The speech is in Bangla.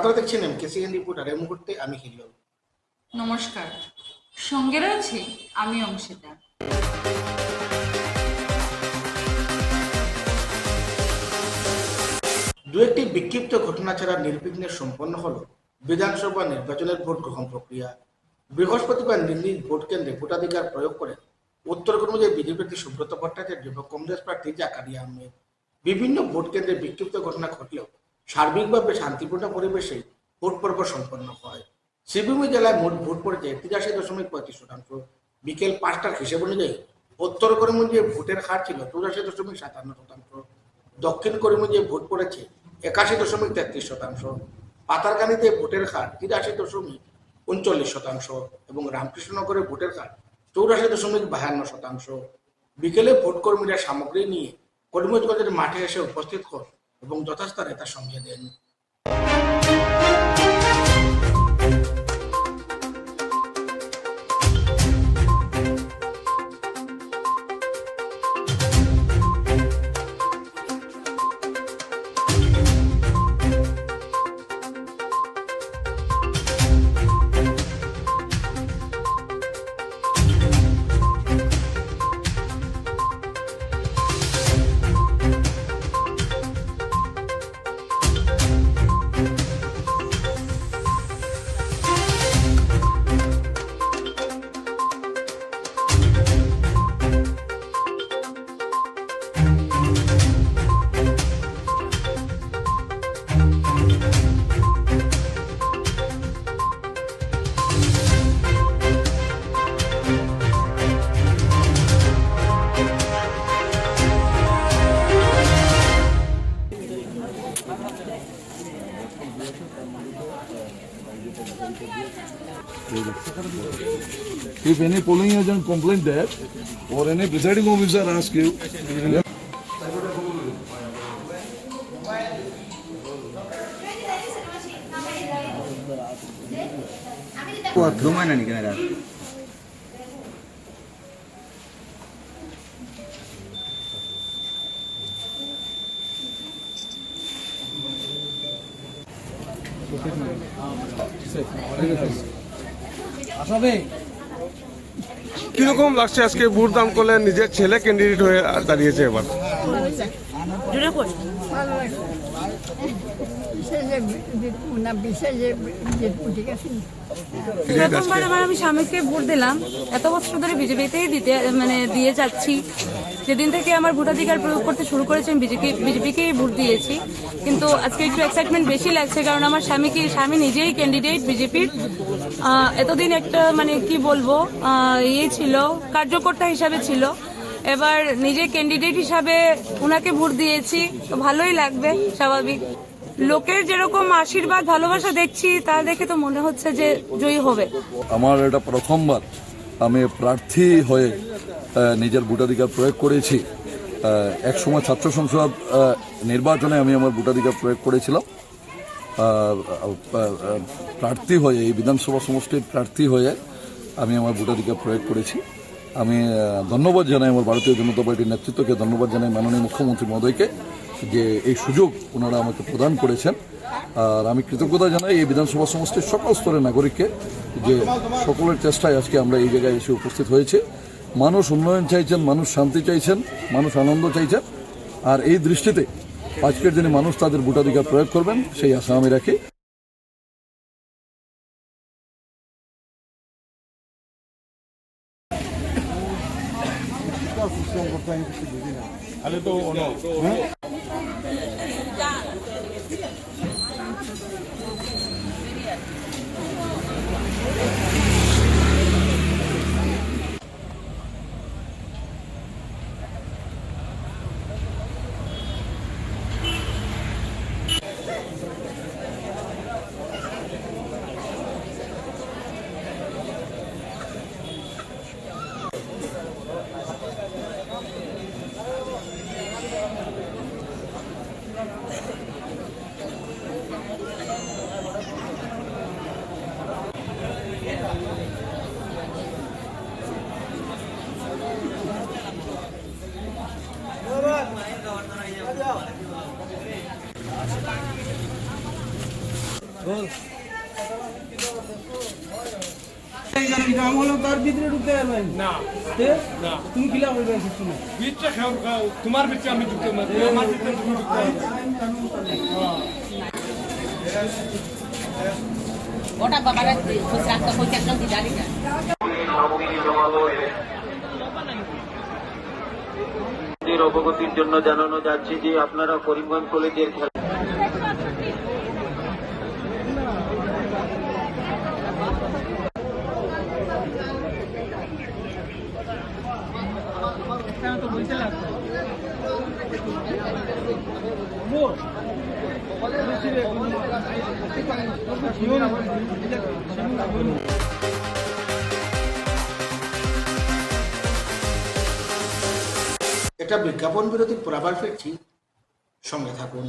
আপনারা দেখছেন এমকেসিএন রিপোর্টার। এই মুহূর্তে আমি হিলিয়ল। নমস্কার, সঙ্গে রয়েছে আমি অংশিতা। দু একটি বিক্ষিপ্ত ঘটনা ছাড়া নির্বিঘ্নে সম্পন্ন হল বিধানসভা নির্বাচনের ভোট গ্রহণ প্রক্রিয়া। বৃহস্পতিবার নিজ ভোট কেন্দ্রে ভোটাধিকার প্রয়োগ করে উত্তর কর্মীদের বিজেপি প্রার্থী সুব্রত ভট্টাচার্য এবং কংগ্রেস প্রার্থী জাকারিয়া আহমেদ। বিভিন্ন ভোট কেন্দ্রে বিক্ষিপ্ত ঘটনা ঘটলেও সার্বিকভাবে শান্তিপূর্ণ পরিবেশে ভোট পর্ব সম্পন্ন হয়। শিবভূমি জেলায় মোট ভোট পড়েছে 83.35%। বিকেল 5টার হিসেব অনুযায়ী উত্তর করিমগঞ্জে ভোটের হার ছিল 84.57%। দক্ষিণ করিমগঞ্জে ভোট পড়েছে 81.33%। পাতারকান্দিতে ভোটের হার 83.39% এবং রামকৃষ্ণনগরে ভোটের হার 84.52%। বিকেলে ভোট কর্মীরা সামগ্রী নিয়ে করিমগঞ্জের মাঠে এসে উপস্থিত হন এবং যথাস্থানে তা সঙ্গে দেন। If any polling agent complain that, or any presiding officer ask you, घुमाना नहीं कैमरा কিরকম লাগছে আজকে ভোট দান করলে নিজের ছেলে ক্যান্ডিডেট হয়ে দাঁড়িয়েছে এবার? প্রথমবার আমি স্বামীকে ভোট দিলাম। এত বছর ধরে বিজেপিতেই দিয়ে যাচ্ছি। যেদিন থেকে আমার ভোটাধিকার প্রয়োগ করতে শুরু করেছি আমি বিজেপিকেই ভোট দিয়েছি। কিন্তু আজকে একটু এক্সাইটমেন্ট বেশি লাগছে, কারণ আমার স্বামী নিজেই ক্যান্ডিডেট বিজেপির। এতদিন একটা কি বলবো ছিল, কার্যকর্তা হিসাবে ছিল। এবার নিজে ক্যান্ডিডেট হিসাবে ওনাকে ভোট দিয়েছি, তো ভালোই লাগবে, স্বাভাবিক। লোকের যেরকম আশীর্বাদ ভালোবাসা দেখছি তা দেখে তো মনে হচ্ছে যে জয়ী হবে। আমার এটা প্রথমবার আমি প্রার্থী হয়ে নিজের ভোটাধিকার প্রয়োগ করেছি। একসময় ছাত্র সংসদ নির্বাচনে আমি আমার ভোটাধিকার প্রয়োগ করেছিলাম। প্রার্থী হয়ে এই বিধানসভা সমষ্টির প্রার্থী হয়ে আমি আমার ভোটাধিকার প্রয়োগ করেছি। আমি ধন্যবাদ জানাই আমার ভারতীয় জনতা পার্টির নেতৃত্বকে, ধন্যবাদ জানাই মাননীয় মুখ্যমন্ত্রী মহোদয়কে যে এই সুযোগ ওনারা আমাকে প্রদান করেছেন। আর আমি কৃতজ্ঞতা জানাই এই বিধানসভা সমষ্টির সকল স্তরের নাগরিককে যে সকলের চেষ্টায় আজকে আমরা এই জায়গায় এসে উপস্থিত হয়েছি। মানুষ উন্নয়ন চাইছেন, মানুষ শান্তি চাইছেন, মানুষ আনন্দ চাইছেন। আর এই দৃষ্টিতে আজকের দিনে মানুষ তাদের ভোটাধিকার প্রয়োগ করবেন সেই আশা আমি রাখি। আমগুলো তার ভিতরে ঢুকতে পারবেন না তে? না তুমি কিলা করবে কিছু না বীজটা খাও তোমার বীজটা আমি ঢুকতে পারবো আমার বীজটা তুমি ঢুকতে পারবে ওটা বাবারা রাখতে কইতে একদম জানি না অবগতির জন্য জানানো যাচ্ছে যে আপনারা করিমগঞ্জ কলেজের একটা বিজ্ঞাপন বিরতির পর আবার ফিরছি, সঙ্গে থাকুন।